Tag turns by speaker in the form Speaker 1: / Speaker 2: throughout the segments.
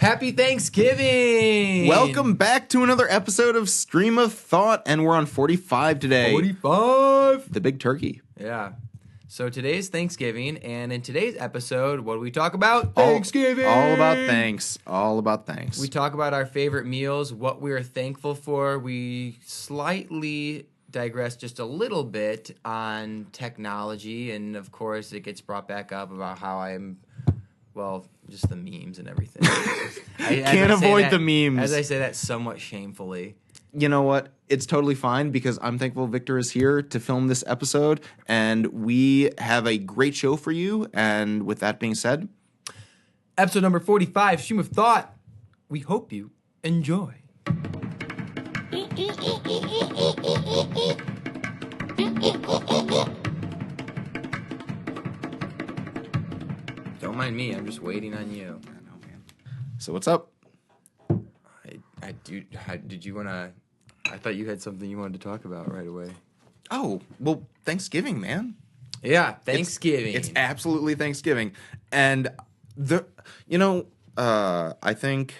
Speaker 1: Happy Thanksgiving!
Speaker 2: Welcome back to another episode of Stream of Thought, and we're on 45 today.
Speaker 1: 45!
Speaker 2: The big turkey.
Speaker 1: Yeah. So today's Thanksgiving, and in today's episode, what do we talk about? Thanksgiving!
Speaker 2: All about thanks. All about thanks.
Speaker 1: We talk about our favorite meals, what we are thankful for. We slightly digress just a little bit on technology, and of course, it gets brought back up about how I'm, well, just the memes and everything.
Speaker 2: Can't avoid the memes.
Speaker 1: As I say that somewhat shamefully.
Speaker 2: You know what? It's totally fine because I'm thankful Victor is here to film this episode, and we have a great show for you. And with that being said,
Speaker 1: episode number 45, Stream of Thought. We hope you enjoy. Don't mind me. I'm just waiting on you.
Speaker 2: I know, man. So what's up?
Speaker 1: Did you want to... I thought you had something you wanted to talk about right away.
Speaker 2: Oh, well, Thanksgiving, man.
Speaker 1: Yeah, Thanksgiving.
Speaker 2: It's absolutely Thanksgiving. And, I think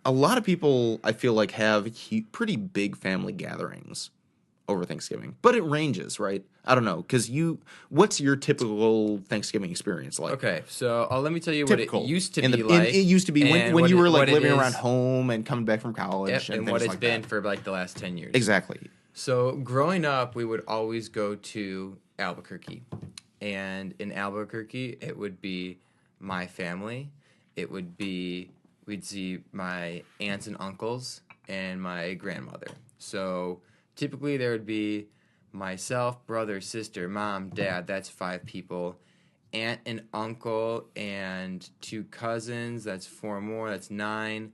Speaker 2: a lot of people, I feel like, have pretty big family gatherings over Thanksgiving. But it ranges, right? I don't know, because what's your typical Thanksgiving experience like?
Speaker 1: Okay, so let me tell you what it used to be like.
Speaker 2: It used to be when you were like living around home and coming back from college.
Speaker 1: Yep, and what it's been for like the last 10 years.
Speaker 2: Exactly.
Speaker 1: So growing up, we would always go to Albuquerque. And in Albuquerque, it would be my family. We'd see my aunts and uncles and my grandmother. So typically there would be myself, brother, sister, mom, dad, that's 5 people. Aunt and uncle and 2 cousins, that's 4 more, that's 9.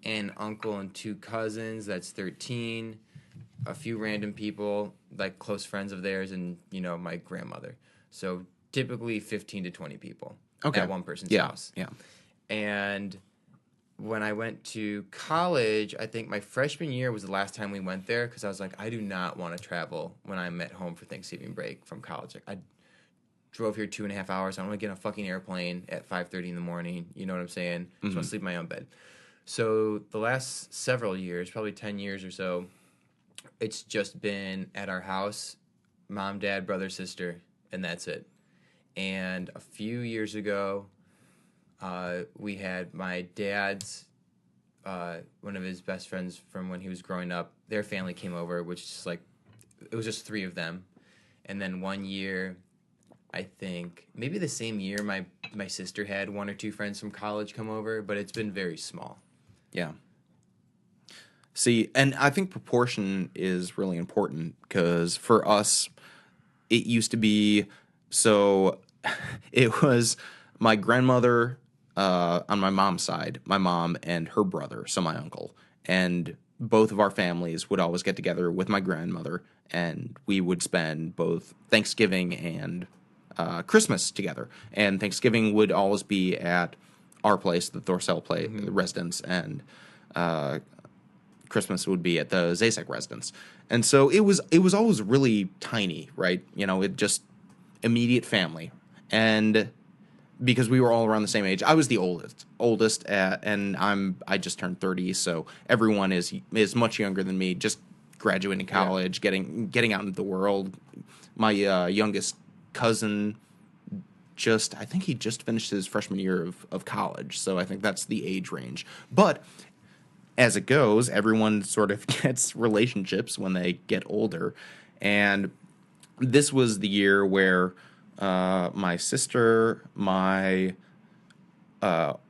Speaker 1: Aunt, uncle, and 2 cousins, that's 13. A few random people, like close friends of theirs, and, my grandmother. So typically 15 to 20 people at one person's house.
Speaker 2: Yeah.
Speaker 1: And when I went to college, I think my freshman year was the last time we went there because I was like, I do not want to travel when I'm at home for Thanksgiving break from college. Like, I drove here 2.5 hours. I don't want to get on a fucking airplane at 5:30 in the morning. You know what I'm saying? I just want to sleep in my own bed. So the last several years, probably 10 years or so, it's just been at our house, mom, dad, brother, sister, and that's it. And a few years ago, we had my dad's, one of his best friends from when he was growing up, their family came over, which is like, it was just 3 of them. And then one year, I think, maybe the same year, my sister had 1 or 2 friends from college come over, but it's been very small.
Speaker 2: Yeah. See, and I think proportion is really important because for us, it used to be, so it was my grandmother on my mom's side, my mom and her brother, so my uncle, and both of our families would always get together with my grandmother, and we would spend both Thanksgiving and Christmas together. And Thanksgiving would always be at our place, the Thorsell place, residence, and Christmas would be at the Zasek residence. And so it was always really tiny, right? It just immediate family. And because we were all around the same age, I was the oldest, and I just turned 30, so everyone is much younger than me, just graduating college, getting out into the world. My youngest cousin I think he just finished his freshman year of college, so I think that's the age range. But as it goes, everyone sort of gets relationships when they get older, and this was the year where my sister, my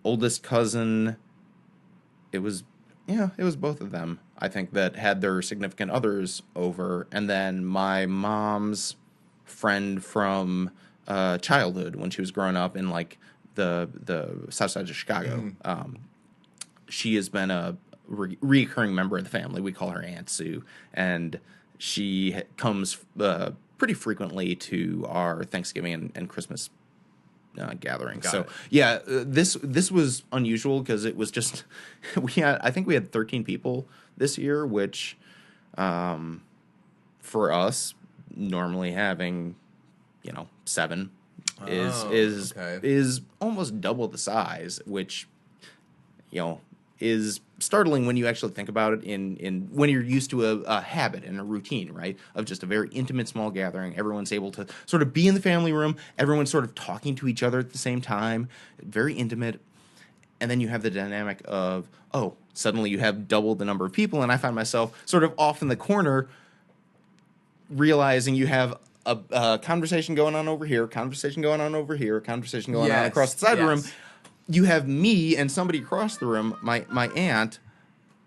Speaker 2: oldest cousin, it was both of them, I think, that had their significant others over, and then my mom's friend from childhood when she was growing up in like the south side of Chicago. She has been a recurring member of the family. We call her Aunt Sue, and she comes pretty frequently to our Thanksgiving and Christmas gathering. This was unusual because it was just I think we had 13 people this year, which for us normally having 7 is almost double the size, which you know, is startling when you actually think about it in when you're used to a habit and a routine, right? Of just a very intimate small gathering. Everyone's able to sort of be in the family room. Everyone's sort of talking to each other at the same time. Very intimate. And then you have the dynamic of, oh, suddenly you have double the number of people. And I find myself sort of off in the corner realizing you have a conversation going on over here, conversation going on over here, conversation going on across the side of the room. You have me and somebody across the room, my aunt,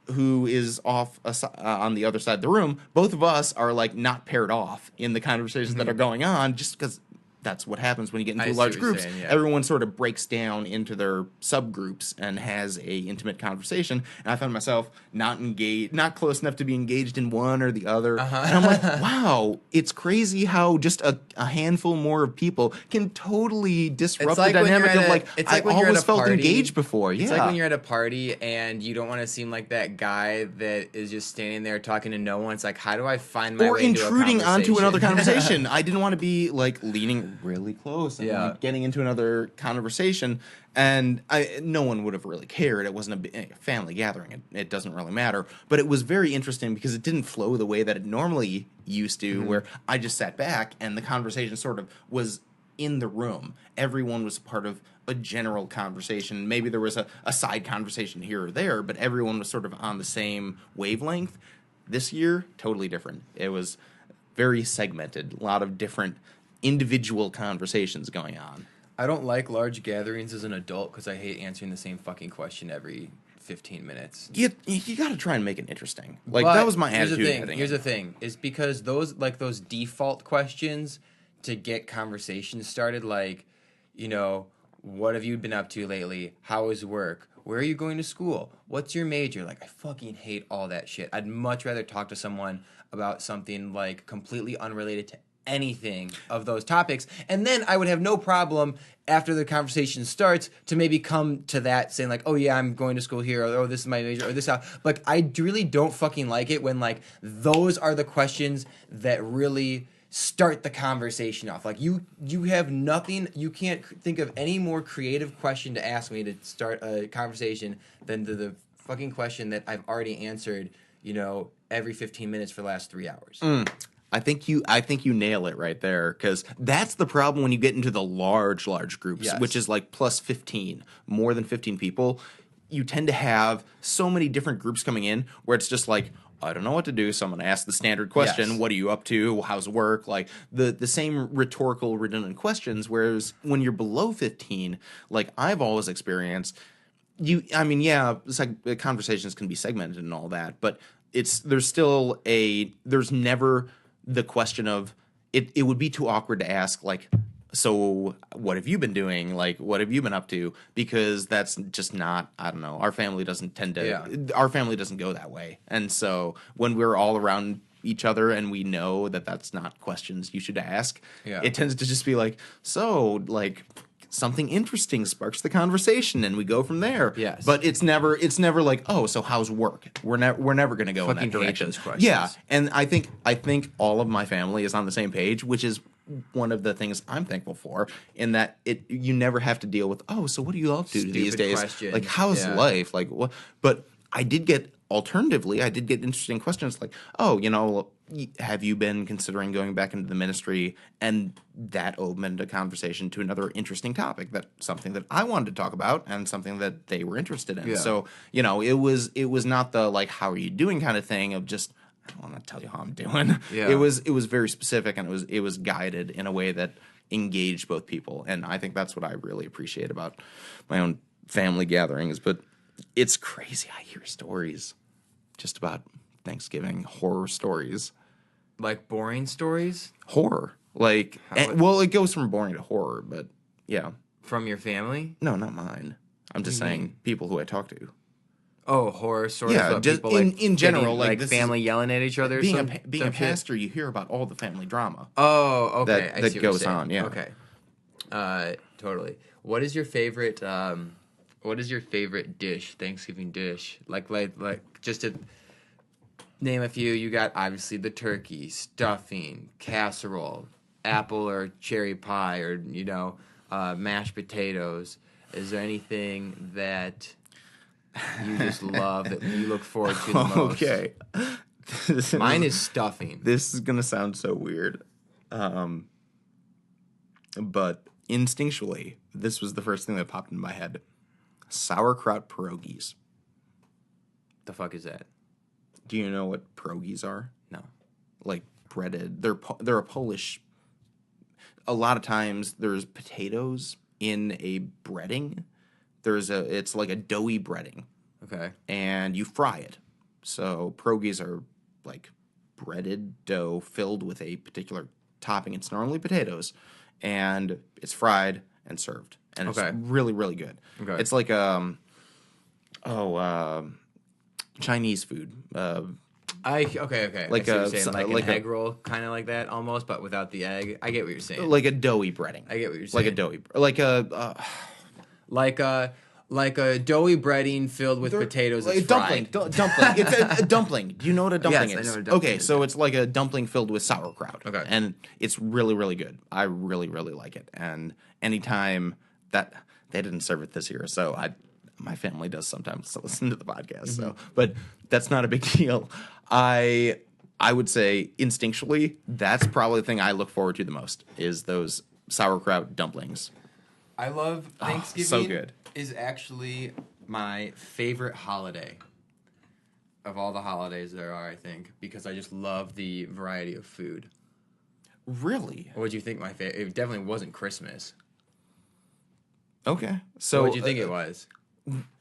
Speaker 2: who is off on the other side of the room. Both of us are like not paired off in the conversations that are going on, just because that's what happens when you get into large groups.
Speaker 1: Saying, yeah.
Speaker 2: Everyone sort of breaks down into their subgroups and has a intimate conversation. And I found myself not engaged, not close enough to be engaged in one or the other. And I'm like, wow, it's crazy how just a handful more of people can totally disrupt the dynamic of like, I always felt engaged before.
Speaker 1: It's like when you're at a party and you don't want to seem like that guy that is just standing there talking to no one. It's like, how do I find my way into a
Speaker 2: intruding onto another conversation. I didn't want to be like leaning really close and like, getting into another conversation, and no one would have really cared. It wasn't a family gathering. It doesn't really matter. But it was very interesting because it didn't flow the way that it normally used to, where I just sat back and the conversation sort of was in the room. Everyone was part of a general conversation. Maybe there was a side conversation here or there, but everyone was sort of on the same wavelength. This year, totally different. It was very segmented. A lot of different individual conversations going on.
Speaker 1: I don't like large gatherings as an adult because I hate answering the same fucking question every 15 minutes.
Speaker 2: You got to try and make it interesting. Like, that was my attitude.
Speaker 1: Here's the thing. Is because those default questions to get conversations started, like, you know, what have you been up to lately? How is work? Where are you going to school? What's your major? Like, I fucking hate all that shit. I'd much rather talk to someone about something, like, completely unrelated to anything of those topics, and then I would have no problem after the conversation starts to maybe come to that saying like, oh yeah, I'm going to school here, or oh, this is my major, or this how. Like, I really don't fucking like it when like those are the questions that really start the conversation off. Like, you have nothing, you can't think of any more creative question to ask me to start a conversation than the fucking question that I've already answered, you know, every 15 minutes for the last 3 hours.
Speaker 2: I think you nail it right there, because that's the problem when you get into the large groups, which is like plus 15, more than 15 people. You tend to have so many different groups coming in where it's just like, I don't know what to do, so I'm going to ask the standard question. What are you up to? How's work? Like the same rhetorical, redundant questions. Whereas when you're below 15, like I've always experienced, it's like conversations can be segmented and all that, but there's never the question of it would be too awkward to ask, like, so what have you been doing? Like, what have you been up to? Because that's just not, I don't know. Our family doesn't go that way. And so when we're all around each other and we know that that's not questions you should ask, it tends to just be like, so like something interesting sparks the conversation and we go from there.
Speaker 1: Yes.
Speaker 2: But it's never like, oh, so how's work? We're never going to go
Speaker 1: fucking
Speaker 2: in that direction.
Speaker 1: questions.
Speaker 2: Yeah. And I think all of my family is on the same page, which is one of the things I'm thankful for, in that you never have to deal with, oh, so what do you all do these days?
Speaker 1: Question.
Speaker 2: Like, how's life? Like, what? But I did get interesting questions like, oh, you know, have you been considering going back into the ministry? And that opened a conversation to another interesting topic, something that I wanted to talk about and something that they were interested in. So, you know, it was not the like, how are you doing kind of thing of just, I don't want to tell you how I'm doing. It was very specific, and it was guided in a way that engaged both people. And I think that's what I really appreciate about my own family gatherings. But it's crazy. I hear stories just about Thanksgiving, horror stories.
Speaker 1: Like boring stories?
Speaker 2: Horror. Like, it goes from boring to horror, but yeah.
Speaker 1: From your family?
Speaker 2: No, not mine. I'm just saying people who I talk to.
Speaker 1: Oh, horror stories?
Speaker 2: Yeah, just people, in general.
Speaker 1: Like family yelling at each other?
Speaker 2: Being a pastor, you hear about all the family drama.
Speaker 1: Oh, okay.
Speaker 2: That goes on, yeah.
Speaker 1: Okay. Totally. What is your favorite dish, Thanksgiving dish? Like just to name a few, you got obviously the turkey, stuffing, casserole, apple or cherry pie, or, you know, mashed potatoes. Is there anything that you just love that you look forward to the most?
Speaker 2: Okay.
Speaker 1: Mine is stuffing.
Speaker 2: This is gonna sound so weird, but instinctually, this was the first thing that popped in my head: sauerkraut pierogies.
Speaker 1: The fuck is that?
Speaker 2: Do you know what pierogies are?
Speaker 1: No.
Speaker 2: Like breaded. They're a Polish. A lot of times there's potatoes in a breading. It's like a doughy breading,
Speaker 1: Okay.
Speaker 2: and you fry it. So pierogies are like breaded dough filled with a particular topping. It's normally potatoes, and it's fried and served, and it's
Speaker 1: Okay.
Speaker 2: really really good.
Speaker 1: Okay.
Speaker 2: It's like Chinese food.
Speaker 1: Okay.
Speaker 2: Like
Speaker 1: I see what
Speaker 2: a
Speaker 1: you're saying, like
Speaker 2: like
Speaker 1: an
Speaker 2: a
Speaker 1: egg roll, kind of like that almost, but without the egg. I get what you're saying.
Speaker 2: like a doughy breading.
Speaker 1: I get what you're
Speaker 2: Like a
Speaker 1: saying.
Speaker 2: doughy, like a
Speaker 1: like a doughy breading filled with potatoes.
Speaker 2: like
Speaker 1: That's
Speaker 2: a dumpling.
Speaker 1: fried.
Speaker 2: Dumpling. It's a dumpling. Do you know what a dumpling
Speaker 1: Yes, I
Speaker 2: is?
Speaker 1: know what a dumpling
Speaker 2: Okay,
Speaker 1: is,
Speaker 2: so
Speaker 1: yeah.
Speaker 2: it's like a dumpling filled with sauerkraut.
Speaker 1: Okay.
Speaker 2: And it's really, really good. I really, really like it. And anytime that they didn't serve it this year, so my family does sometimes listen to the podcast. So, but that's not a big deal. I would say instinctually, that's probably the thing I look forward to the most is those sauerkraut dumplings.
Speaker 1: I love Thanksgiving.
Speaker 2: so good.
Speaker 1: Is actually my favorite holiday of all the holidays there are, I think, because I just love the variety of food.
Speaker 2: Really?
Speaker 1: What would you think my favorite? It definitely wasn't Christmas.
Speaker 2: Okay.
Speaker 1: So
Speaker 2: So
Speaker 1: what do you think it was?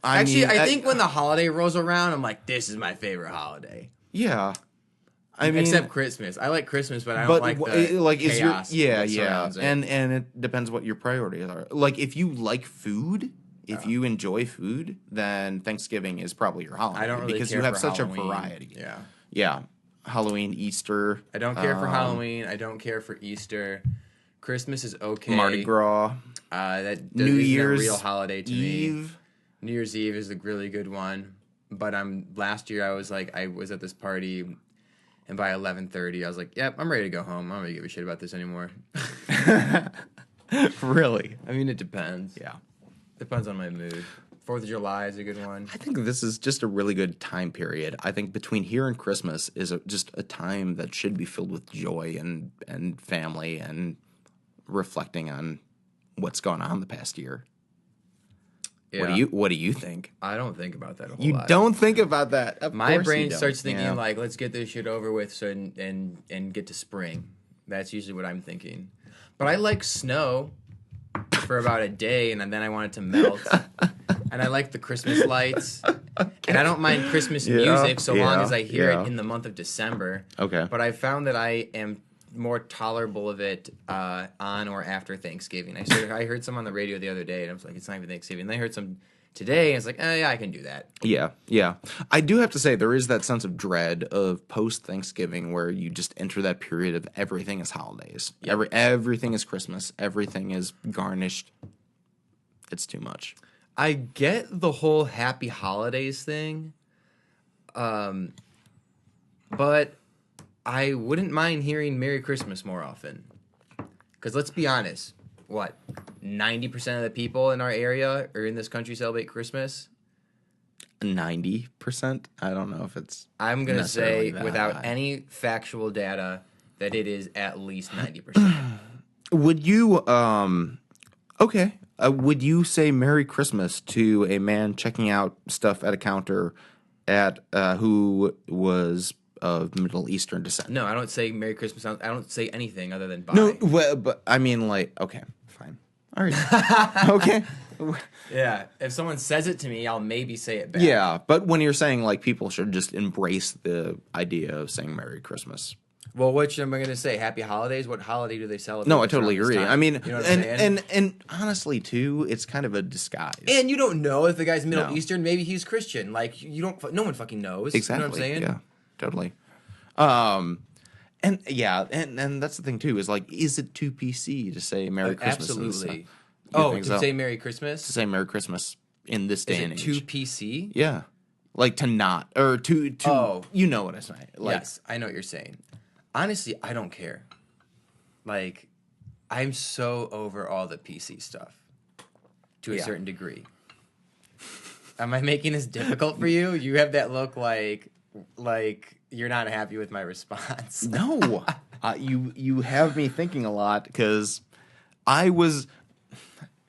Speaker 2: I
Speaker 1: Actually,
Speaker 2: mean,
Speaker 1: I think when the holiday rolls around, I'm like, this is my favorite holiday.
Speaker 2: yeah. I mean,
Speaker 1: Except Christmas. I like Christmas, but I don't like the
Speaker 2: is your
Speaker 1: chaos
Speaker 2: yeah
Speaker 1: that
Speaker 2: yeah
Speaker 1: surrounds it.
Speaker 2: and it depends what your priorities are. Like if you like food, if you enjoy food, then Thanksgiving is probably your holiday
Speaker 1: I don't really
Speaker 2: because
Speaker 1: care
Speaker 2: you have
Speaker 1: for
Speaker 2: such
Speaker 1: Halloween.
Speaker 2: a variety.
Speaker 1: Yeah.
Speaker 2: Yeah, Halloween, Easter.
Speaker 1: I don't care for Halloween. I don't care for Easter. Christmas is okay.
Speaker 2: Mardi Gras,
Speaker 1: That
Speaker 2: New
Speaker 1: isn't
Speaker 2: Year's
Speaker 1: a real holiday to me.
Speaker 2: Eve.
Speaker 1: New Year's Eve is a really good one. But last year I was at this party, and by 11:30 I was like, yep, I'm ready to go home. I don't really give a shit about this anymore.
Speaker 2: Really?
Speaker 1: I mean, it depends.
Speaker 2: Yeah.
Speaker 1: Depends on my mood. 4th of July is a good one.
Speaker 2: I think this is just a really good time period. I think between here and Christmas is just a time that should be filled with joy and family and reflecting on what's gone on the past year.
Speaker 1: Yeah.
Speaker 2: What do you think?
Speaker 1: I don't think about that a whole
Speaker 2: You
Speaker 1: lot.
Speaker 2: don't think about that. Of
Speaker 1: My
Speaker 2: course you
Speaker 1: brain
Speaker 2: don't.
Speaker 1: starts thinking
Speaker 2: Yeah.
Speaker 1: like, let's get this shit over with and get to spring. That's usually what I'm thinking. But I like snow for about a day, and then I want it to melt. And I like the Christmas lights. And I don't mind Christmas music so long as I hear it in the month of December.
Speaker 2: Okay.
Speaker 1: But I found that I am more tolerable of it on or after Thanksgiving. I heard some on the radio the other day, and I was like, it's not even Thanksgiving. And I heard some today, and it's like, yeah, I can do that.
Speaker 2: Yeah. I do have to say there is that sense of dread of post Thanksgiving where you just enter that period of everything is holidays. Everything is Christmas. Everything is garnished. It's too much.
Speaker 1: I get the whole happy holidays thing, but I wouldn't mind hearing Merry Christmas more often. Because let's be honest, 90% of the people in our area or in this country celebrate Christmas?
Speaker 2: 90%? I don't know if it's.
Speaker 1: I'm going to
Speaker 2: necessarily
Speaker 1: say,
Speaker 2: that
Speaker 1: without
Speaker 2: high.
Speaker 1: any factual data, that it is at least 90%.
Speaker 2: Would you okay. Would you say Merry Christmas to a man checking out stuff at a counter at who was of Middle Eastern descent?
Speaker 1: No, I don't say Merry Christmas. I don't say anything other than bye.
Speaker 2: No, well, but I mean, like, okay, fine, all right, okay,
Speaker 1: Yeah, if someone says it to me, I'll maybe say it back.
Speaker 2: yeah. But when you're saying like people should just embrace the idea of saying Merry Christmas.
Speaker 1: Well, what am I going to say? Happy holidays? What holiday do they celebrate?
Speaker 2: No, I
Speaker 1: that's around
Speaker 2: totally
Speaker 1: this
Speaker 2: agree.
Speaker 1: time?
Speaker 2: I mean,
Speaker 1: you know what I'm saying?
Speaker 2: and honestly, too, it's kind of a disguise.
Speaker 1: And you don't know if the guy's Middle
Speaker 2: No.
Speaker 1: Eastern. Maybe he's Christian. Like you don't. No one fucking knows.
Speaker 2: Exactly.
Speaker 1: You know what I'm saying?
Speaker 2: Yeah, totally. And yeah, and that's the thing too is like, is it too PC to say Merry Christmas?
Speaker 1: Absolutely.
Speaker 2: You
Speaker 1: To
Speaker 2: think so?
Speaker 1: say Merry Christmas.
Speaker 2: To say Merry Christmas in this day
Speaker 1: Is
Speaker 2: and
Speaker 1: it
Speaker 2: age.
Speaker 1: too PC?
Speaker 2: Yeah, like to not or to
Speaker 1: Oh.
Speaker 2: you know what I'm saying? Like,
Speaker 1: Yes, I know what you're saying. Honestly, I don't care. Like, I'm so over all the PC stuff to a
Speaker 2: Yeah.
Speaker 1: certain degree. Am I making this difficult for you? You have that look like you're not happy with my response.
Speaker 2: No, you have me thinking a lot because I was,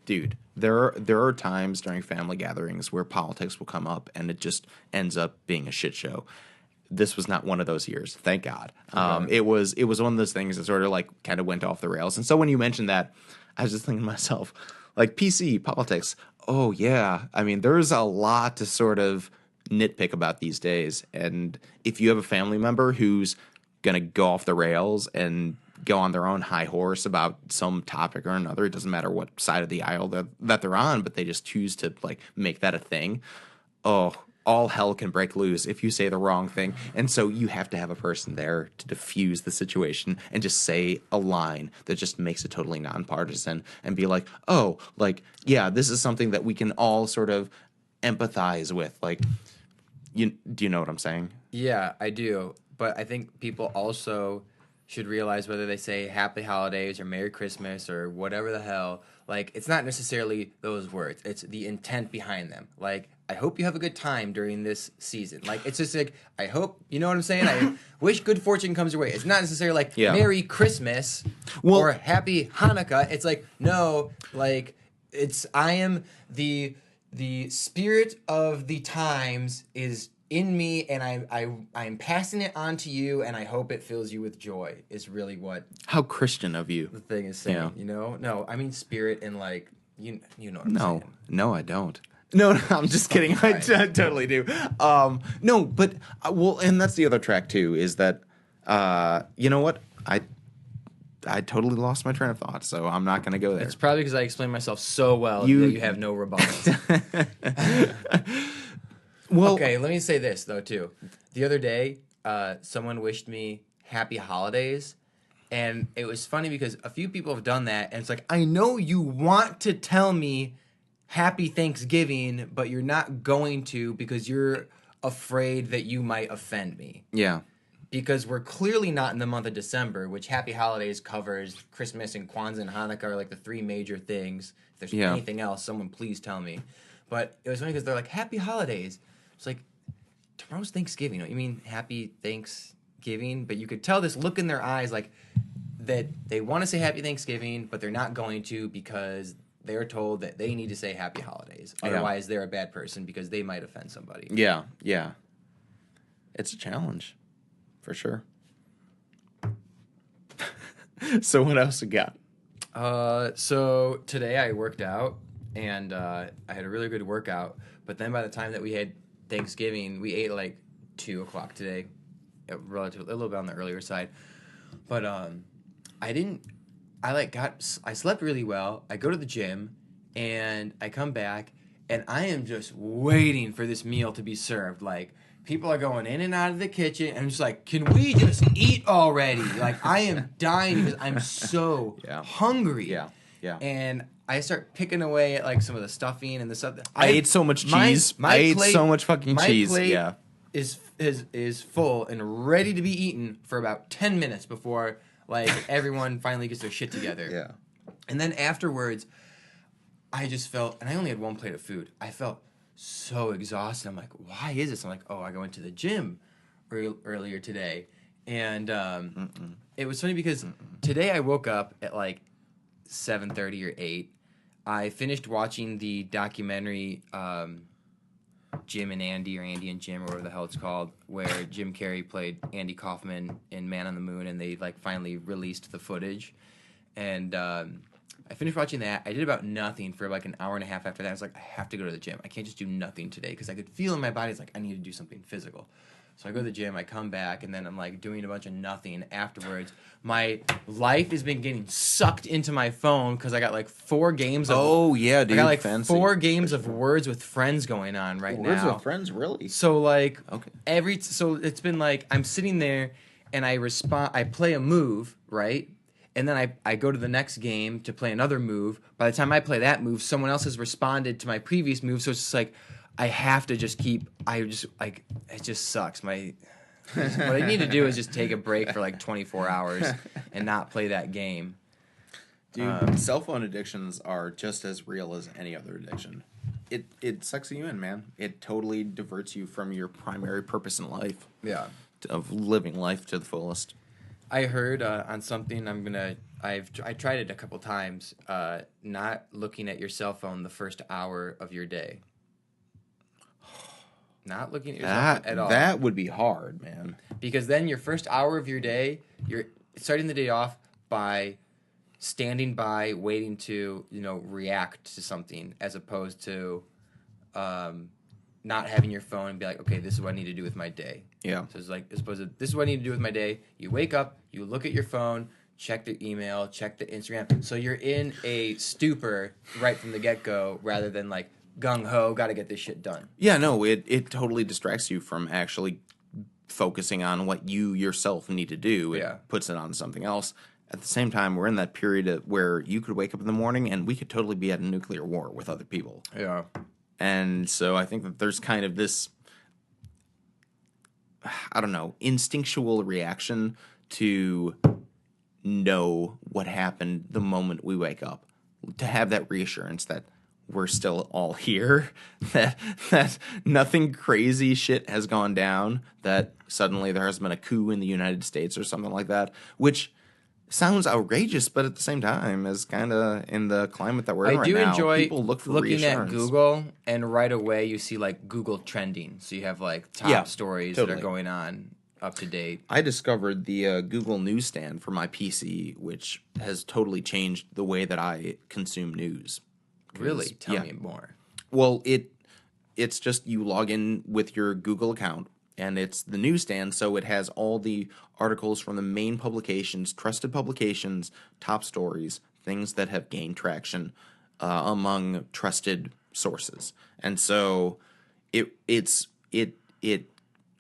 Speaker 2: dude. There are times during family gatherings where politics will come up and it just ends up being a shit show. This was not one of those years, thank God.
Speaker 1: Okay.
Speaker 2: It was one of those things that sort of like kind of went off the rails. And so when you mentioned that, I was just thinking to myself, like PC politics. Oh yeah, I mean, there's a lot to sort of nitpick about these days. And if you have a family member who's gonna go off the rails and go on their own high horse about some topic or another, it doesn't matter what side of the aisle that they're on, but they just choose to like make that a thing. Oh, all hell can break loose if you say the wrong thing. And so you have to have a person there to diffuse the situation and just say a line that just makes it totally nonpartisan and be like, oh, like, yeah, this is something that we can all sort of empathize with. Like, do you know what I'm saying?
Speaker 1: Yeah, I do. But I think people also should realize whether they say Happy Holidays or Merry Christmas or whatever the hell, like, it's not necessarily those words. It's the intent behind them. Like, I hope you have a good time during this season. Like, it's just like, I hope, you know what I'm saying? I wish good fortune comes your way. It's not necessarily like Merry Christmas or Happy Hanukkah. It's like, no, like, I am the spirit of the times is in me, and I'm passing it on to you, and I hope it fills you with joy. Is really what
Speaker 2: How Christian of you.
Speaker 1: the thing is saying.
Speaker 2: Yeah.
Speaker 1: You know, no, I mean spirit and like you know what I'm saying.
Speaker 2: No, I don't. No, I'm just kidding. I totally do. No, but well, and that's the other track too. Is that you know what? I totally lost my train of thought, so I'm not going to go there.
Speaker 1: It's probably because I explained myself so well that you have no rebuttal.
Speaker 2: Well,
Speaker 1: okay, let me say this though too. The other day, someone wished me happy holidays, and it was funny because a few people have done that, and it's like, I know you want to tell me happy Thanksgiving, but you're not going to because you're afraid that you might offend me.
Speaker 2: Yeah.
Speaker 1: Because we're clearly not in the month of December, which Happy Holidays covers. Christmas and Kwanzaa and Hanukkah are like the three major things. If there's anything else, someone please tell me. But it was funny because they're like, Happy Holidays. It's like, tomorrow's Thanksgiving. Don't you mean Happy Thanksgiving? But you could tell this look in their eyes like that they want to say Happy Thanksgiving, but they're not going to because they're told that they need to say Happy Holidays. Otherwise, they're a bad person because they might offend somebody.
Speaker 2: Yeah, yeah. It's a challenge, for sure. So what else you got?
Speaker 1: So today I worked out, and I had a really good workout. But then by the time that we had Thanksgiving, we ate like 2 o'clock today, relatively a little bit on the earlier side. But I slept really well. I go to the gym, and I come back, and I am just waiting for this meal to be served. Like, people are going in and out of the kitchen, and I'm just like, can we just eat already? Like, I am dying because I'm so hungry.
Speaker 2: Yeah, yeah.
Speaker 1: And I start picking away at like some of the stuffing and the stuff.
Speaker 2: I ate so much cheese. I ate so much fucking cheese.
Speaker 1: My plate
Speaker 2: Yeah.
Speaker 1: is full and ready to be eaten for about 10 minutes before like everyone finally gets their shit together.
Speaker 2: Yeah.
Speaker 1: And then afterwards, I just felt, and I only had one plate of food. I felt so exhausted. I'm like, why is this? I'm like, oh, I went to the gym earlier today. And it was funny because today I woke up at like 7:30 or 8. I finished watching the documentary Jim and Andy, or Andy and Jim, or whatever the hell it's called, where Jim Carrey played Andy Kaufman in Man on the Moon, and they like finally released the footage. And I finished watching that. I did about nothing for like an hour and a half after that. I was like, I have to go to the gym. I can't just do nothing today, because I could feel in my body, it's like, I need to do something physical. So I go to the gym, I come back, and then I'm like doing a bunch of nothing afterwards. My life has been getting sucked into my phone because I got like 4 games of...
Speaker 2: Oh, yeah, dude.
Speaker 1: I got like
Speaker 2: fancy.
Speaker 1: 4 games of Words with Friends going on right now.
Speaker 2: Words with Friends, really?
Speaker 1: So like,
Speaker 2: okay.
Speaker 1: So it's been like, I'm sitting there and I play a move, right? And then I go to the next game to play another move. By the time I play that move, someone else has responded to my previous move, so it's just like, I have to just keep, it just sucks. What I need to do is just take a break for like 24 hours and not play that game.
Speaker 2: Dude, cell phone addictions are just as real as any other addiction. it sucks you in, man. It totally diverts you from your primary purpose in life
Speaker 1: Yeah.
Speaker 2: of living life to the fullest.
Speaker 1: I heard on something I tried it a couple times. Not looking at your cell phone the first hour of your day. Not looking at your cell phone at all.
Speaker 2: That would be hard, man.
Speaker 1: Because then your first hour of your day, you're starting the day off by standing by, waiting to react to something, as opposed to not having your phone and be like, okay, this is what I need to do with my day.
Speaker 2: Yeah.
Speaker 1: So it's like, as opposed to, this is what I need to do with my day. You wake up, you look at your phone, check the email, check the Instagram. So you're in a stupor right from the get-go, rather than like gung-ho, got to get this shit done.
Speaker 2: Yeah, no, it totally distracts you from actually focusing on what you yourself need to do. It puts it on something else. At the same time, we're in that period where you could wake up in the morning and we could totally be at a nuclear war with other people.
Speaker 1: Yeah.
Speaker 2: And so I think that there's kind of this, I don't know, instinctual reaction to know what happened the moment we wake up. To have that reassurance that we're still all here, that nothing crazy shit has gone down, that suddenly there has been a coup in the United States or something like that, which sounds outrageous, but at the same time, is kind of in the climate that we're in right now. I do enjoy
Speaker 1: people look for looking at Google, and right away you see like Google trending. So you have like top stories that are going on up to date.
Speaker 2: I discovered the Google Newsstand for my PC, which has totally changed the way that I consume news.
Speaker 1: Really? Tell me more.
Speaker 2: Well, it's just you log in with your Google account, and it's the newsstand, so it has all the articles from the main publications, trusted publications, top stories, things that have gained traction among trusted sources. And so it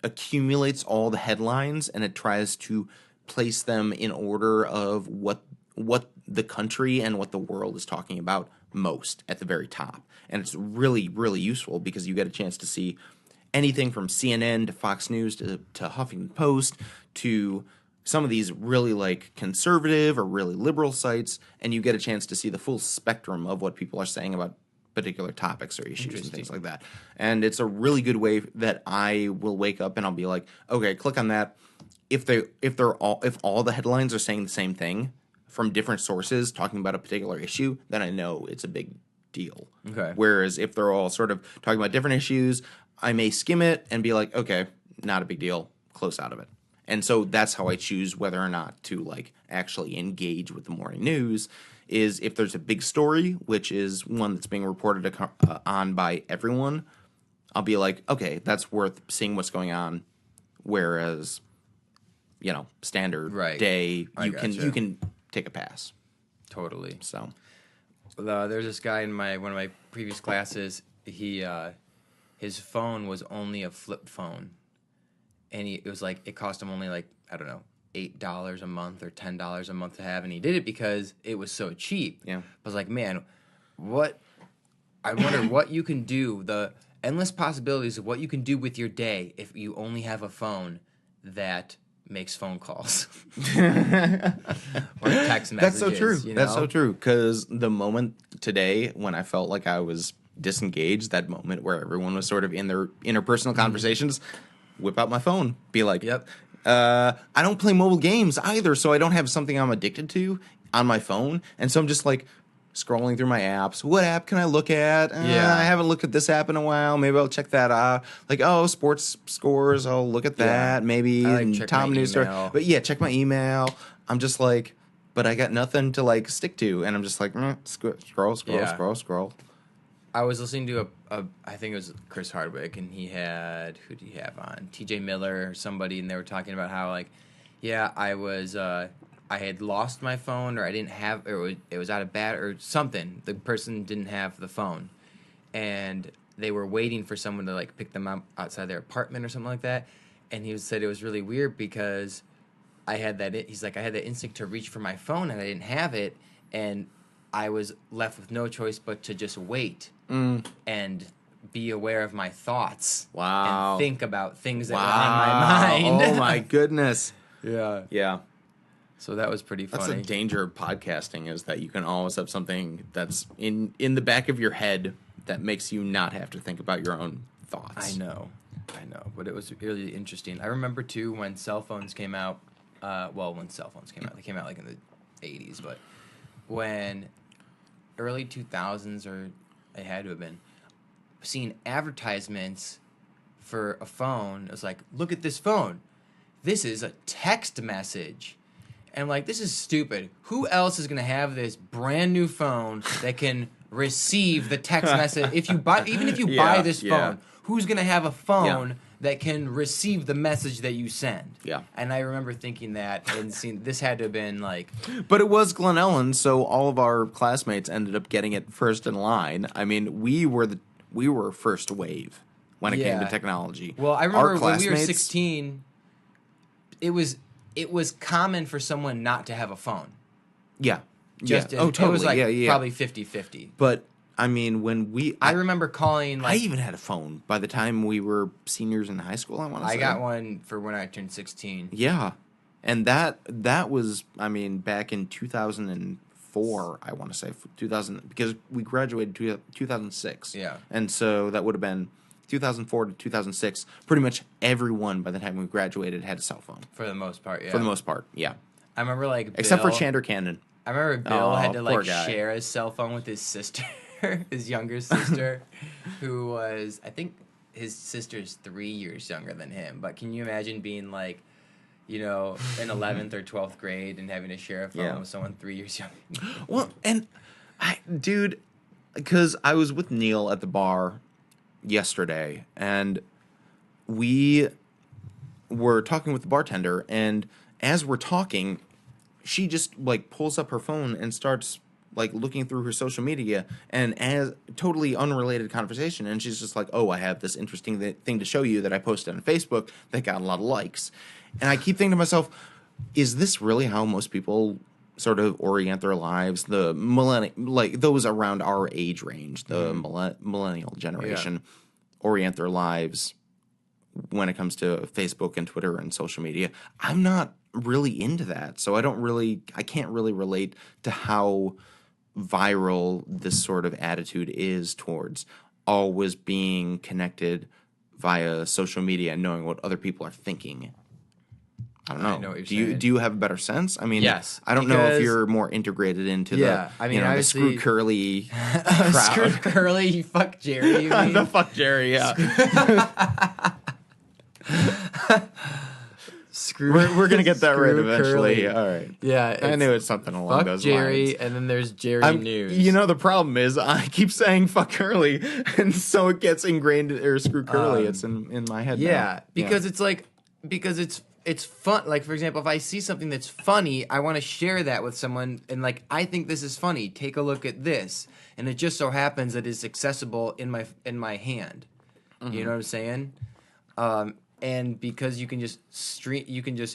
Speaker 2: accumulates all the headlines, and it tries to place them in order of what the country and what the world is talking about most at the very top. And it's really, really useful because you get a chance to see anything from CNN to Fox News to Huffington Post to some of these really like conservative or really liberal sites, and you get a chance to see the full spectrum of what people are saying about particular topics or issues and things like that. And it's a really good way that I will wake up and I'll be like, okay, click on that. If all the headlines are saying the same thing from different sources talking about a particular issue, then I know it's a big deal.
Speaker 1: Okay.
Speaker 2: Whereas if they're all sort of talking about different issues, I may skim it and be like, okay, not a big deal, close out of it. And so that's how I choose whether or not to like actually engage with the morning news, is if there's a big story, which is one that's being reported on by everyone, I'll be like, okay, that's worth seeing what's going on. Whereas, standard day, you can take a pass.
Speaker 1: Totally.
Speaker 2: So
Speaker 1: there's this guy in one of my previous classes. His phone was only a flip phone, and it cost him only like, I don't know, $8 a month or $10 a month to have, and he did it because it was so cheap.
Speaker 2: Yeah.
Speaker 1: I was like, man, I wonder what you can do, the endless possibilities of what you can do with your day if you only have a phone that makes phone calls or text messages.
Speaker 2: That's so true. That's so true, because the moment today when I felt like I was disengaged, that moment where everyone was sort of in their interpersonal conversations, whip out my phone, be like,
Speaker 1: yep.
Speaker 2: I don't play mobile games either, so I don't have something I'm addicted to on my phone, and so I'm just like scrolling through my apps. What app can I look at? I haven't looked at this app in a while. Maybe I'll check that out. Like, sports scores, I'll look at that. Maybe Tom News Story. But yeah, check my email. I'm just like, but I got nothing to like stick to, and I'm just like, scroll.
Speaker 1: I was listening to I think it was Chris Hardwick, and who did he have on? TJ Miller or somebody, and they were talking about how like, I had lost my phone, or I didn't have, or it was out of battery or something. The person didn't have the phone, and they were waiting for someone to like pick them up outside their apartment or something like that. And he said it was really weird because he's like, I had that instinct to reach for my phone and I didn't have it, and I was left with no choice but to just wait and be aware of my thoughts.
Speaker 2: Wow.
Speaker 1: And think about things that were on my mind.
Speaker 2: Oh my goodness.
Speaker 1: Yeah. So that was pretty funny.
Speaker 2: That's the danger of podcasting, is that you can always have something that's in the back of your head that makes you not have to think about your own thoughts.
Speaker 1: I know, but it was really interesting. I remember too when cell phones came out. When cell phones came out, they came out like in the '80s, but when early 2000s, or it had to have been, seeing advertisements for a phone. It was like, look at this phone. This is a text message. And I'm like, this is stupid. Who else is going to have this brand new phone that can receive the text message? Even if you buy this phone, who's going to have a phone that can receive the message that you send?
Speaker 2: Yeah.
Speaker 1: And I remember thinking that and seeing this had to have been like...
Speaker 2: But it was Glen Ellen, so all of our classmates ended up getting it first in line. I mean, we were first wave when it came to technology.
Speaker 1: Well, I remember when we were 16, it was common for someone not to have a phone.
Speaker 2: Yeah.
Speaker 1: Totally. It was like probably 50-50.
Speaker 2: But I mean,
Speaker 1: I remember calling.
Speaker 2: I even had a phone by the time we were seniors in high school. I
Speaker 1: got one for when I turned 16.
Speaker 2: Yeah, and that was, I mean, back in 2004. I want to say 2000, because we graduated 2006.
Speaker 1: Yeah,
Speaker 2: and so that would have been 2004 to 2006. Pretty much everyone by the time we graduated had a cell phone.
Speaker 1: For the most part, yeah.
Speaker 2: For the most part, yeah.
Speaker 1: I remember
Speaker 2: except for Chandler Cannon.
Speaker 1: I remember Bill had to share his cell phone with his sister. His younger sister, who was, I think his sister's 3 years younger than him. But can you imagine being like, in 11th or 12th grade and having to share a phone with someone 3 years younger?
Speaker 2: Well, and because I was with Neil at the bar yesterday, and we were talking with the bartender, and as we're talking, she just pulls up her phone and starts looking through her social media, and as totally unrelated conversation, and she's just like, oh, I have this interesting thing to show you that I posted on Facebook that got a lot of likes. And I keep thinking to myself, is this really how most people sort of orient their lives? The those around our age range, the millennial generation, orient their lives when it comes to Facebook and Twitter and social media. I'm not really into that, so I can't really relate to how viral this sort of attitude is towards always being connected via social media and knowing what other people are thinking. I don't know.
Speaker 1: I know what you're saying.
Speaker 2: Do you have a better sense? I mean,
Speaker 1: yes,
Speaker 2: I don't know if you're more integrated into the Screw Curly crowd.
Speaker 1: Screw Curly, you fuck Jerry. You mean?
Speaker 2: The fuck Jerry, yeah. We're gonna get that right eventually.
Speaker 1: Curly.
Speaker 2: All right.
Speaker 1: Yeah,
Speaker 2: I knew it's something along those
Speaker 1: Jerry,
Speaker 2: lines.
Speaker 1: and then there's Jerry News.
Speaker 2: The problem is I keep saying fuck Curly, and so it gets ingrained, or Screw Curly. It's in my head.
Speaker 1: Yeah, because it's fun. Like, for example, if I see something that's funny, I want to share that with someone, and I think this is funny. Take a look at this, and it just so happens that it's accessible in my hand. Mm-hmm. You know what I'm saying? And because you can just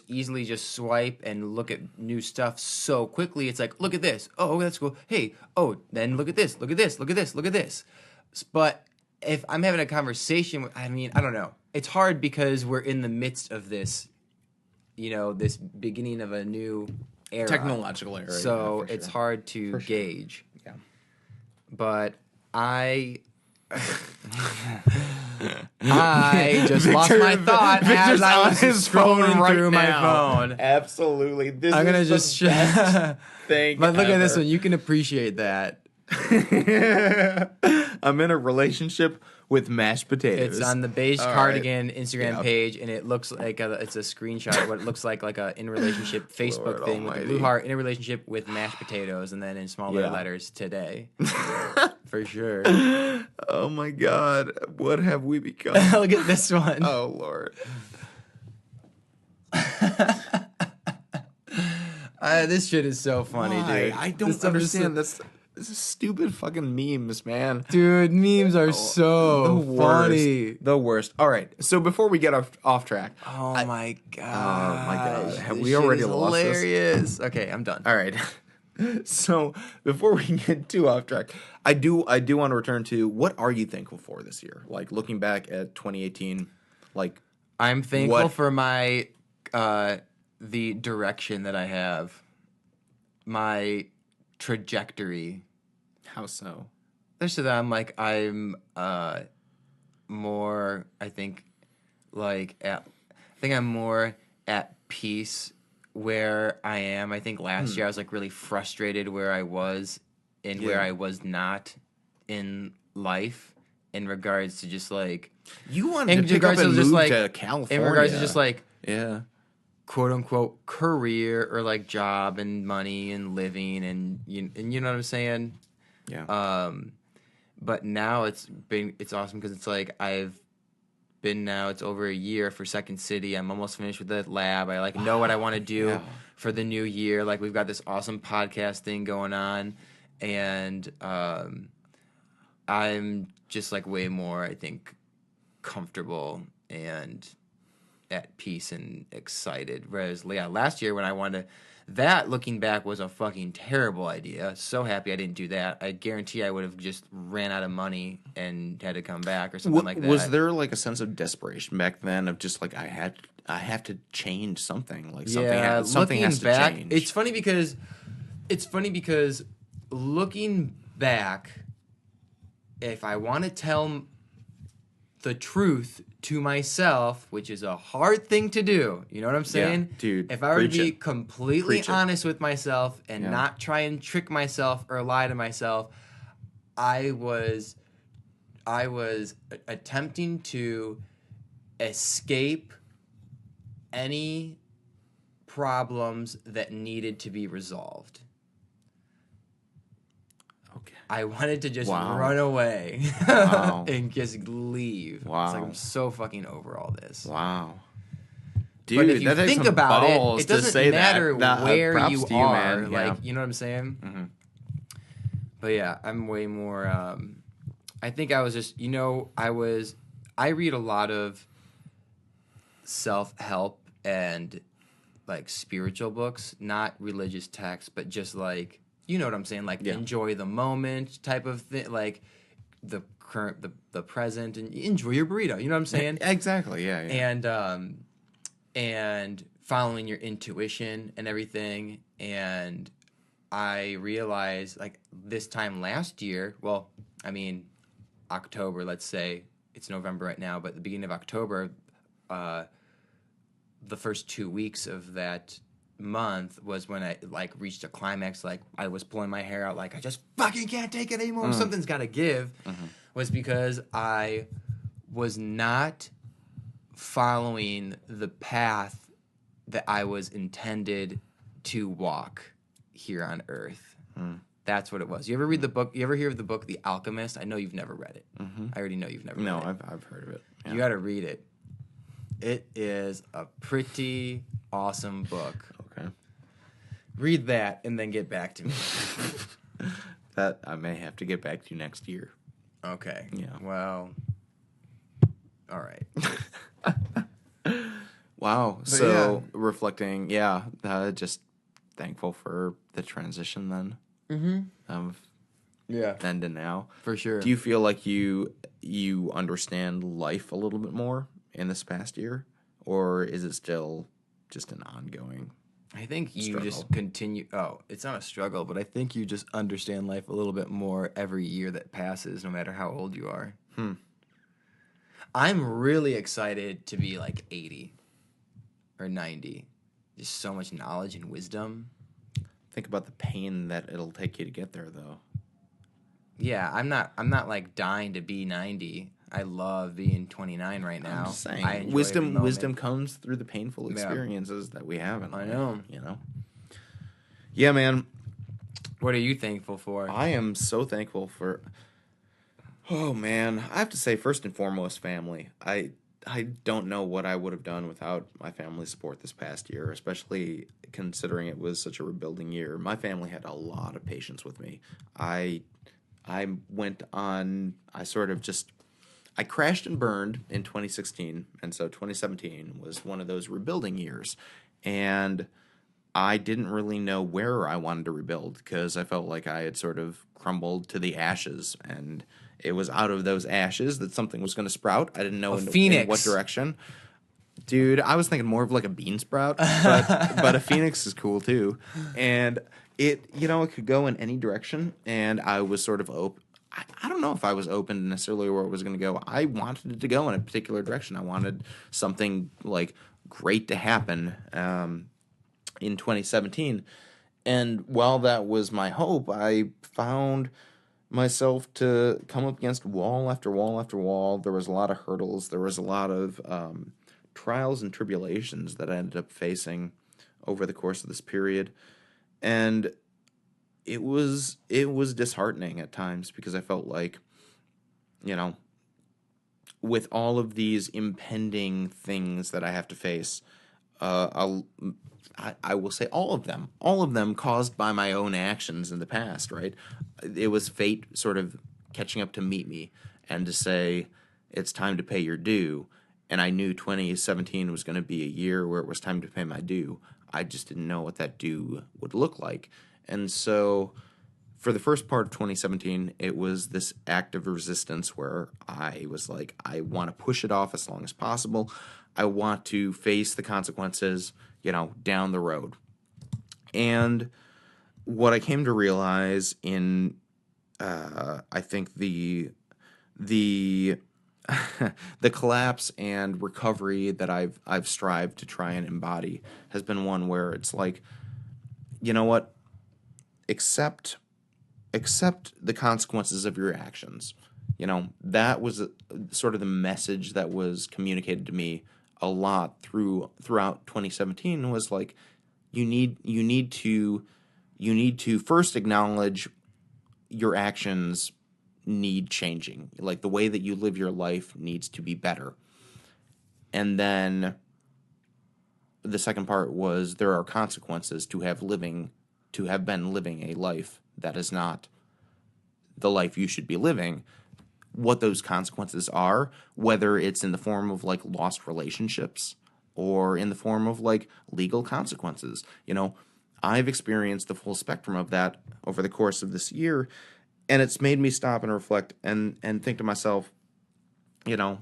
Speaker 1: easily just swipe and look at new stuff so quickly, it's like, look at this. Oh, that's cool. Hey, then look at this. Look at this. Look at this. Look at this. But if I'm having a conversation, I don't know. It's hard because we're in the midst of this, this beginning of a new era.
Speaker 2: Technological era.
Speaker 1: So it's hard to gauge.
Speaker 2: Yeah.
Speaker 1: But I just lost my thought as I was scrolling through my phone.
Speaker 2: Absolutely.
Speaker 1: I'm going to just
Speaker 2: thing.
Speaker 1: But look at this one. You can appreciate that.
Speaker 2: I'm in a relationship with mashed potatoes.
Speaker 1: It's on the Beige Cardigan Instagram page, and it looks like it's a screenshot of what it looks like a in relationship Facebook thing with a blue heart, in a relationship with mashed potatoes, and then in smaller letters, today. For sure.
Speaker 2: Oh my God, what have we become?
Speaker 1: Look at this one.
Speaker 2: Oh Lord.
Speaker 1: This shit is so funny, dude.
Speaker 2: I don't understand this. This is stupid fucking memes, man.
Speaker 1: Dude, memes are so funny.
Speaker 2: The worst. All right, so before we get off track.
Speaker 1: Oh my God.
Speaker 2: Have we already lost this?
Speaker 1: Hilarious. Okay, I'm done.
Speaker 2: All right. So before we get too off track, I do want to return to, what are you thankful for this year? Looking back at 2018,
Speaker 1: I'm thankful for my the direction that I have. My trajectory.
Speaker 2: How so?
Speaker 1: especially that I'm more, I think, I'm more at peace where I am. I think last year I was like really frustrated where I was and where
Speaker 2: Yeah.
Speaker 1: I was not in life in regards to just like
Speaker 2: You wanted
Speaker 1: in
Speaker 2: to pick up
Speaker 1: regards to
Speaker 2: and
Speaker 1: just
Speaker 2: move
Speaker 1: like
Speaker 2: to California.
Speaker 1: in regards to just like
Speaker 2: Yeah.
Speaker 1: quote unquote career or like job and money and living and you know what I'm saying.
Speaker 2: Yeah.
Speaker 1: But now it's awesome because it's like I've been now it's over a year for Second City. I'm almost finished with the lab. I like know what I want to do
Speaker 2: Yeah.
Speaker 1: for the new year. Like we've got this awesome podcast thing going on, and I'm just like way more I think comfortable and at peace and excited. Whereas yeah, last year when I wanted to, that looking back was a fucking terrible idea. So happy I didn't do that. I guarantee I would have just ran out of money and had to come back or something like that.
Speaker 2: Was there like a sense of desperation back then of just like I have to change something, like something has to
Speaker 1: back,
Speaker 2: change.
Speaker 1: it's funny because looking back, if I want to tell the truth to myself, which is a hard thing to do, you know what I'm saying?
Speaker 2: Yeah, dude,
Speaker 1: if I were to
Speaker 2: preach
Speaker 1: be
Speaker 2: it.
Speaker 1: completely
Speaker 2: Preach it.
Speaker 1: honest with myself and
Speaker 2: Yeah.
Speaker 1: not try and trick myself or lie to myself, I was attempting to escape any problems that needed to be resolved.
Speaker 2: Okay.
Speaker 1: I wanted to just
Speaker 2: Wow.
Speaker 1: run away
Speaker 2: Wow.
Speaker 1: and just leave.
Speaker 2: Wow.
Speaker 1: It's like I'm so fucking over all this.
Speaker 2: Wow.
Speaker 1: But
Speaker 2: Dude,
Speaker 1: if you
Speaker 2: that takes
Speaker 1: think
Speaker 2: some
Speaker 1: about
Speaker 2: balls
Speaker 1: it
Speaker 2: to
Speaker 1: doesn't
Speaker 2: say
Speaker 1: matter
Speaker 2: that.
Speaker 1: where
Speaker 2: Props
Speaker 1: you
Speaker 2: to you,
Speaker 1: are.
Speaker 2: man.
Speaker 1: Like,
Speaker 2: Yeah.
Speaker 1: you know what I'm saying?
Speaker 2: Mm-hmm.
Speaker 1: But yeah, I'm way more. I think I was just, I read a lot of self-help and like spiritual books, not religious texts, but just like, you know what I'm saying? Like
Speaker 2: Yeah.
Speaker 1: enjoy the moment type of thing, like the current, the present, and enjoy your burrito. You know what I'm saying?
Speaker 2: Exactly. Yeah. Yeah.
Speaker 1: And following your intuition and everything. And I realized like this time last year, well, I mean, October, let's say it's November right now, but the beginning of October, the first 2 weeks of that month was when I like reached a climax. Like I was pulling my hair out, like I just fucking can't take it anymore. Something's got to give. Was because I was not following the path that I was intended to walk here on Earth. That's what it was. You ever read the book? You ever hear of the book The Alchemist? I know you've never read it. I already know you've never read it.
Speaker 2: No, I've heard of it. Yeah.
Speaker 1: You got to read it. It is a pretty awesome book.
Speaker 2: Okay.
Speaker 1: Read that and then get back to me.
Speaker 2: That I may have to get back to you next year.
Speaker 1: Okay.
Speaker 2: Yeah.
Speaker 1: Well, all right.
Speaker 2: Wow.
Speaker 1: But
Speaker 2: So reflecting, just thankful for the transition then of
Speaker 1: Yeah.
Speaker 2: then to now.
Speaker 1: For sure.
Speaker 2: Do you feel like you understand life a little bit more in this past year, or is it still just an ongoing?
Speaker 1: I think you
Speaker 2: struggle?
Speaker 1: just continue. Oh, it's not a struggle, but I think you just understand life a little bit more every year that passes, no matter how old you are. I'm really excited to be like 80 or 90. Just so much knowledge and wisdom.
Speaker 2: Think about the pain that it'll take you to get there, though.
Speaker 1: Yeah, I'm not like dying to be 90. I love being 29 right now.
Speaker 2: I'm just saying,
Speaker 1: I enjoy every moment.
Speaker 2: wisdom comes through the painful experiences that we have in life.
Speaker 1: I know.
Speaker 2: You know. Yeah, man.
Speaker 1: What are you thankful for?
Speaker 2: I am so thankful for. Oh man, I have to say first and foremost, family. I don't know what I would have done without my family's support this past year, especially considering it was such a rebuilding year. My family had a lot of patience with me. I went on. I crashed and burned in 2016, and so 2017 was one of those rebuilding years, and I didn't really know where I wanted to rebuild because I felt like I had sort of crumbled to the ashes, and it was out of those ashes that something was going to sprout. I didn't know in what direction. Dude, I was thinking more of like a bean sprout, but a phoenix is cool too. And it could go in any direction, and I was sort of I don't know if I was open to necessarily where it was going to go. I wanted it to go in a particular direction. I wanted something like great to happen in 2017. And while that was my hope, I found myself to come up against wall after wall after wall. There was a lot of hurdles. There was a lot of trials and tribulations that I ended up facing over the course of this period. And it was disheartening at times because I felt like, you know, with all of these impending things that I have to face, I'll, I will say all of them caused by my own actions in the past, right? It was fate sort of catching up to meet me and to say, it's time to pay your due. And I knew 2017 was going to be a year where it was time to pay my due. I just didn't know what that due would look like. And so for the first part of 2017, it was this act of resistance where I was like, I want to push it off as long as possible. I want to face the consequences, down the road. And what I came to realize in, I think the the collapse and recovery that I've strived to try and embody has been one where it's like, you know what, accept the consequences of your actions. That was sort of the message that was communicated to me a lot throughout 2017 was like, you need to first acknowledge your actions need changing. Like the way that you live your life needs to be better. And then the second part was there are consequences to have been living a life that is not the life you should be living. What those consequences are, whether it's in the form of like lost relationships or in the form of like legal consequences. I've experienced the full spectrum of that over the course of this year, and it's made me stop and reflect and think to myself, you know,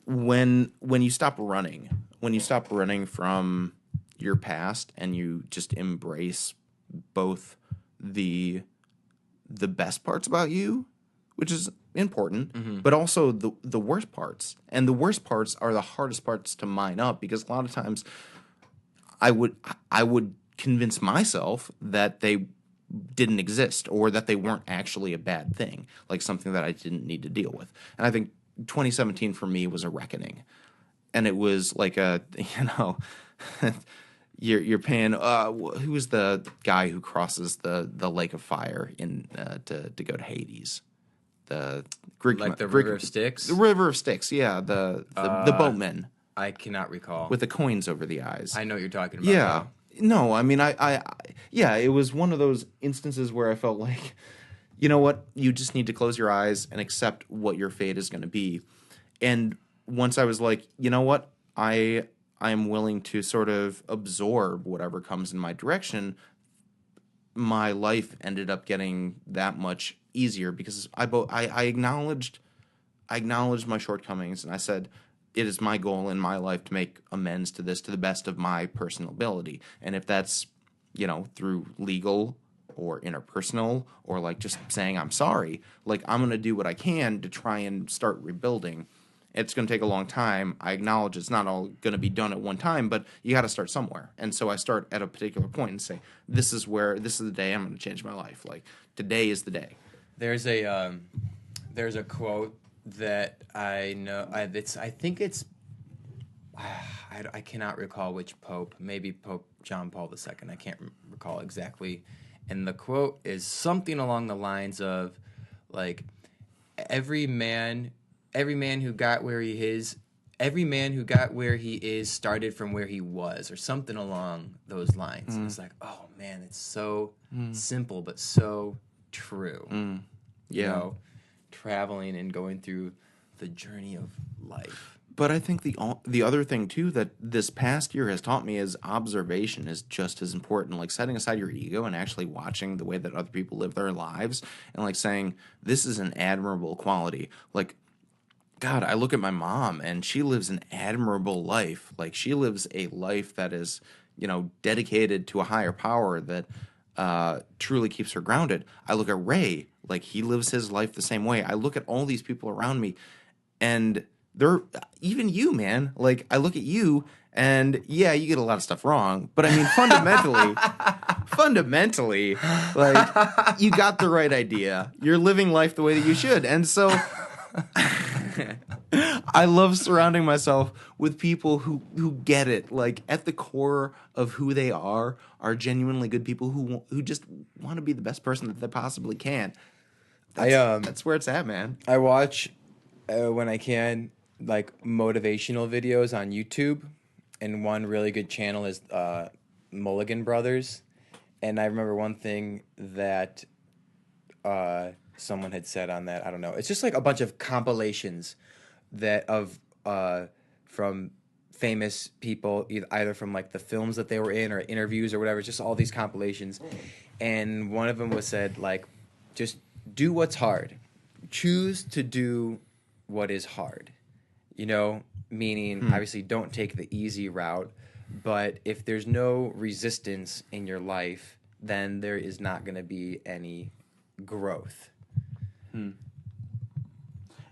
Speaker 2: when you stop running from your past and you just embrace both the best parts about you, which is important, but also the worst parts. And the worst parts are the hardest parts to mine up because a lot of times I would convince myself that they didn't exist or that they weren't actually a bad thing, like something that I didn't need to deal with. And I think 2017 for me was a reckoning. And it was like you're paying who was the guy who crosses the lake of fire in to go to Hades? The Greek,
Speaker 1: Like the
Speaker 2: Greek,
Speaker 1: River of Styx?
Speaker 2: the River of Styx, yeah, the boatmen
Speaker 1: I cannot recall.
Speaker 2: with the coins over the eyes.
Speaker 1: I know what you're talking about.
Speaker 2: Yeah. No, I mean, yeah, it was one of those instances where I felt like, you know what, you just need to close your eyes and accept what your fate is going to be. And once I was like, you know what, I am willing to sort of absorb whatever comes in my direction, my life ended up getting that much easier because I acknowledged my shortcomings and I said, it is my goal in my life to make amends to this to the best of my personal ability. And if that's, through legal or interpersonal or like just saying I'm sorry, like I'm going to do what I can to try and start rebuilding. It's going to take a long time. I acknowledge it's not all going to be done at one time, but you got to start somewhere. And so I start at a particular point and say, this is the day I'm going to change my life. Like today is the day.
Speaker 1: There's a quote that I know. I think it's. I cannot recall which pope. Maybe Pope John Paul II. I can't recall exactly. And the quote is something along the lines of, like, every man who got where he is. Every man who got where he is started from where he was, or something along those lines. It's like, oh man, it's so simple but so true.
Speaker 2: Yeah.
Speaker 1: Traveling and going through the journey of life.
Speaker 2: But I think the other thing too that this past year has taught me is observation is just as important. Like setting aside your ego and actually watching the way that other people live their lives and like saying this is an admirable quality. Like, God, I look at my mom and she lives an admirable life. Like she lives a life that is, dedicated to a higher power that truly keeps her grounded. I look at Ray, like he lives his life the same way. I look at all these people around me, and they're even you, man. Like I look at you, and yeah, you get a lot of stuff wrong, but I mean, fundamentally, like you got the right idea. You're living life the way that you should, and so I love surrounding myself with people who get it. Like at the core of who they are genuinely good people who just want to be the best person that they possibly can. That's where it's at, man.
Speaker 1: I watch when I can like motivational videos on YouTube, and one really good channel is Mulligan Brothers, and I remember one thing that someone had said on that. I don't know. It's just like a bunch of compilations that of from famous people, either from like the films that they were in or interviews or whatever. It's just all these compilations, and one of them was said like, just do what's hard. Choose to do what is hard. You know, meaning obviously don't take the easy route, but if there's no resistance in your life, then there is not going to be any growth.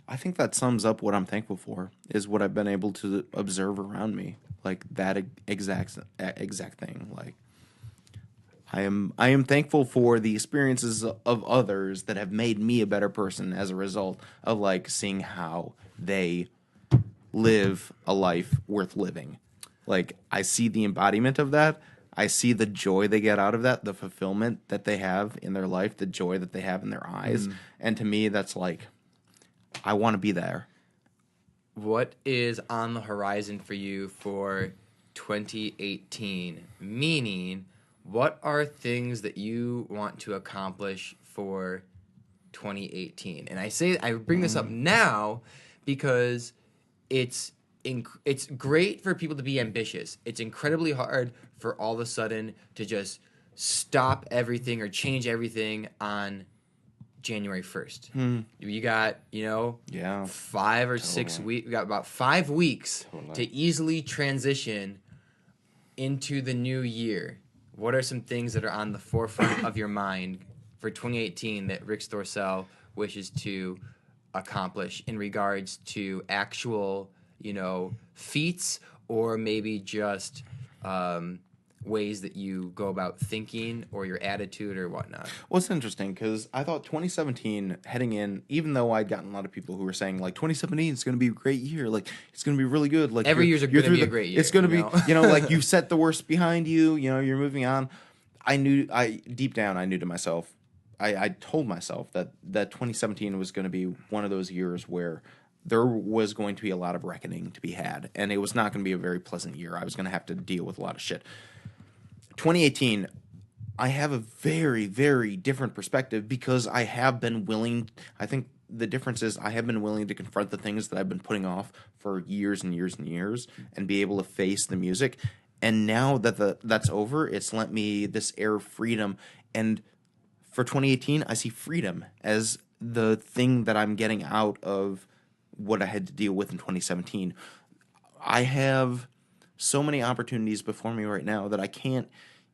Speaker 2: I think that sums up what I'm thankful for is what I've been able to observe around me, like that exact thing. Like I am thankful for the experiences of others that have made me a better person as a result of like seeing how they live a life worth living. Like I see the embodiment of that. I see the joy they get out of that, the fulfillment that they have in their life, the joy that they have in their eyes. And to me that's like I want to be there.
Speaker 1: What is on the horizon for you for 2018? Meaning, what are things that you want to accomplish for 2018? And I bring this up now because it's great for people to be ambitious. It's incredibly hard for all of a sudden to just stop everything or change everything on January 1st. You got,
Speaker 2: Yeah.
Speaker 1: 5 or 6 weeks. We got about 5 weeks to easily transition into the new year. What are some things that are on the forefront of your mind for 2018 that Rick Storsell wishes to accomplish in regards to actual, feats, or maybe just ways that you go about thinking or your attitude or whatnot?
Speaker 2: Well, it's interesting because I thought 2017 heading in, even though I'd gotten a lot of people who were saying like 2017 is going to be a great year, like it's going to be really good. Like
Speaker 1: every year's going to be a great year.
Speaker 2: It's going to be, like you've set the worst behind you. You're moving on. Deep down, I knew to myself, I told myself that 2017 was going to be one of those years where there was going to be a lot of reckoning to be had, and it was not going to be a very pleasant year. I was going to have to deal with a lot of shit. 2018, I have a very, very different perspective because I have been willing. I think the difference is I have been willing to confront the things that I've been putting off for years and years and years and be able to face the music. And now that that's over, it's lent me this air of freedom. And for 2018, I see freedom as the thing that I'm getting out of what I had to deal with in 2017. I have so many opportunities before me right now that I can't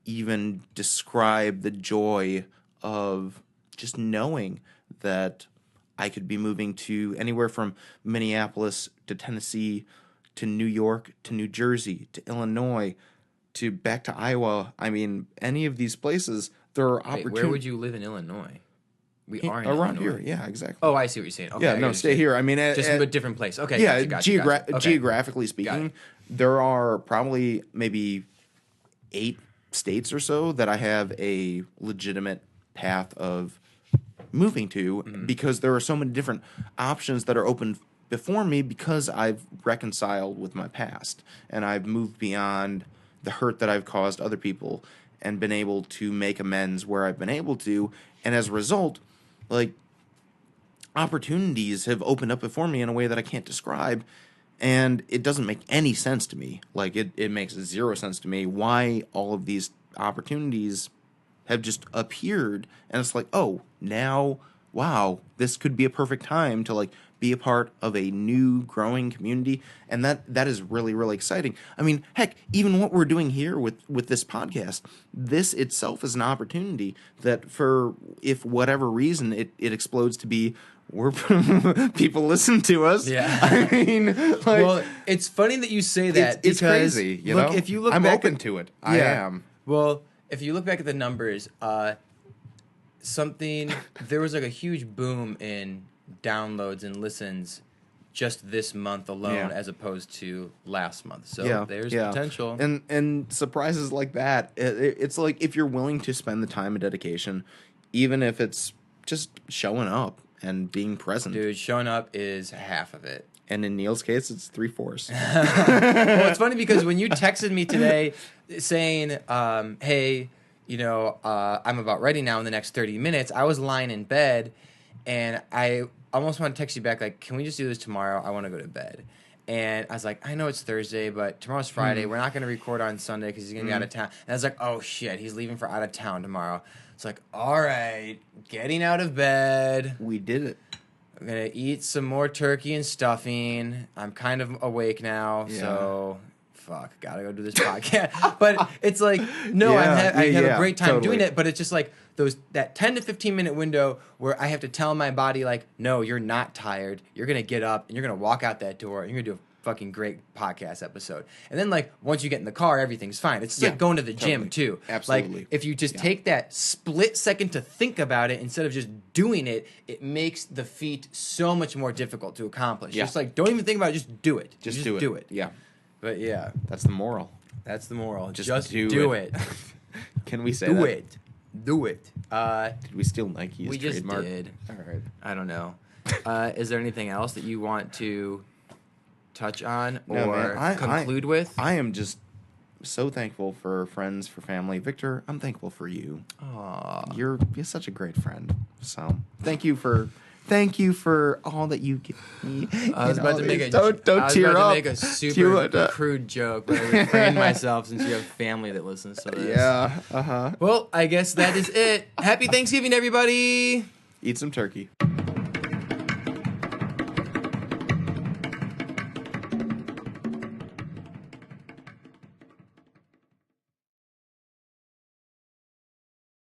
Speaker 2: even describe the joy of just knowing that I could be moving to anywhere from Minneapolis to Tennessee to New York to New Jersey to Illinois to back to Iowa. I mean, any of these places, there are opportunities.
Speaker 1: Where would you live in Illinois? We are in
Speaker 2: around
Speaker 1: Illinois.
Speaker 2: here. Yeah, exactly.
Speaker 1: Oh, I see what you're saying. Okay,
Speaker 2: yeah, no, stay here. I mean,
Speaker 1: just a different place. Okay,
Speaker 2: yeah,
Speaker 1: gotcha. Okay.
Speaker 2: Geographically speaking, there are probably maybe 8 states or so that I have a legitimate path of moving to because there are so many different options that are open before me because I've reconciled with my past and I've moved beyond the hurt that I've caused other people and been able to make amends where I've been able to. And as a result, like, opportunities have opened up before me in a way that I can't describe. And it doesn't make any sense to me. Like, it makes 0 sense to me why all of these opportunities have just appeared. And it's like, oh, now wow, this could be a perfect time to like be a part of a new growing community, and that is really, really exciting. I mean, heck, even what we're doing here with this podcast, this itself is an opportunity that for if whatever reason it explodes to be we're people listen to us.
Speaker 1: Yeah.
Speaker 2: I mean, like,
Speaker 1: Well, it's funny that you say that.
Speaker 2: it's
Speaker 1: because,
Speaker 2: crazy. You
Speaker 1: look,
Speaker 2: know,
Speaker 1: if you look
Speaker 2: I'm
Speaker 1: back
Speaker 2: open
Speaker 1: at,
Speaker 2: to it.
Speaker 1: Yeah.
Speaker 2: I am.
Speaker 1: Well, if you look back at the numbers, there was like a huge boom in downloads and listens just this month alone, as opposed to last month. So there's potential.
Speaker 2: And surprises like that, it's like if you're willing to spend the time and dedication, even if it's just showing up and being present.
Speaker 1: Dude, showing up is half of it.
Speaker 2: And in Neil's case, it's 3/4.
Speaker 1: Well, it's funny because when you texted me today saying, hey, I'm about ready now in the next 30 minutes, I was lying in bed, and I almost want to text you back, like, can we just do this tomorrow? I want to go to bed. And I was like, I know it's Thursday, but tomorrow's Friday. We're not going to record on Sunday because he's going to be out of town. And I was like, oh, shit, he's leaving for out of town tomorrow. It's like, all right, getting out of bed.
Speaker 2: We did it.
Speaker 1: I'm going to eat some more turkey and stuffing. I'm kind of awake now, so fuck, gotta go do this podcast. But it's like, no, I have a great time doing it, but it's just like that 10 to 15 minute window where I have to tell my body, like, no, you're not tired. You're going to get up and you're going to walk out that door and you're going to do a fucking great podcast episode. And then, like, once you get in the car, everything's fine. It's like going to the gym too.
Speaker 2: Absolutely.
Speaker 1: Like, if you just take that split second to think about it instead of just doing it, it makes the feat so much more difficult to accomplish. Just like, don't even think about it, just do it.
Speaker 2: Just do it. Yeah.
Speaker 1: But yeah,
Speaker 2: that's the moral.
Speaker 1: That's the moral.
Speaker 2: Just
Speaker 1: do it.
Speaker 2: Can we say
Speaker 1: do
Speaker 2: that?
Speaker 1: it? Do it.
Speaker 2: Did we steal Nike's
Speaker 1: we
Speaker 2: trademark?
Speaker 1: Just did.
Speaker 2: All right.
Speaker 1: I don't know. Is there anything else that you want to touch on or conclude with?
Speaker 2: I am just so thankful for friends, for family. Victor, I'm thankful for you.
Speaker 1: Aww.
Speaker 2: You're such a great friend. So thank you for all that you give me.
Speaker 1: I was about to make a super crude joke, but I refrained myself since you have family that listens to this.
Speaker 2: Yeah.
Speaker 1: Well, I guess that is it. Happy Thanksgiving, everybody.
Speaker 2: Eat some turkey.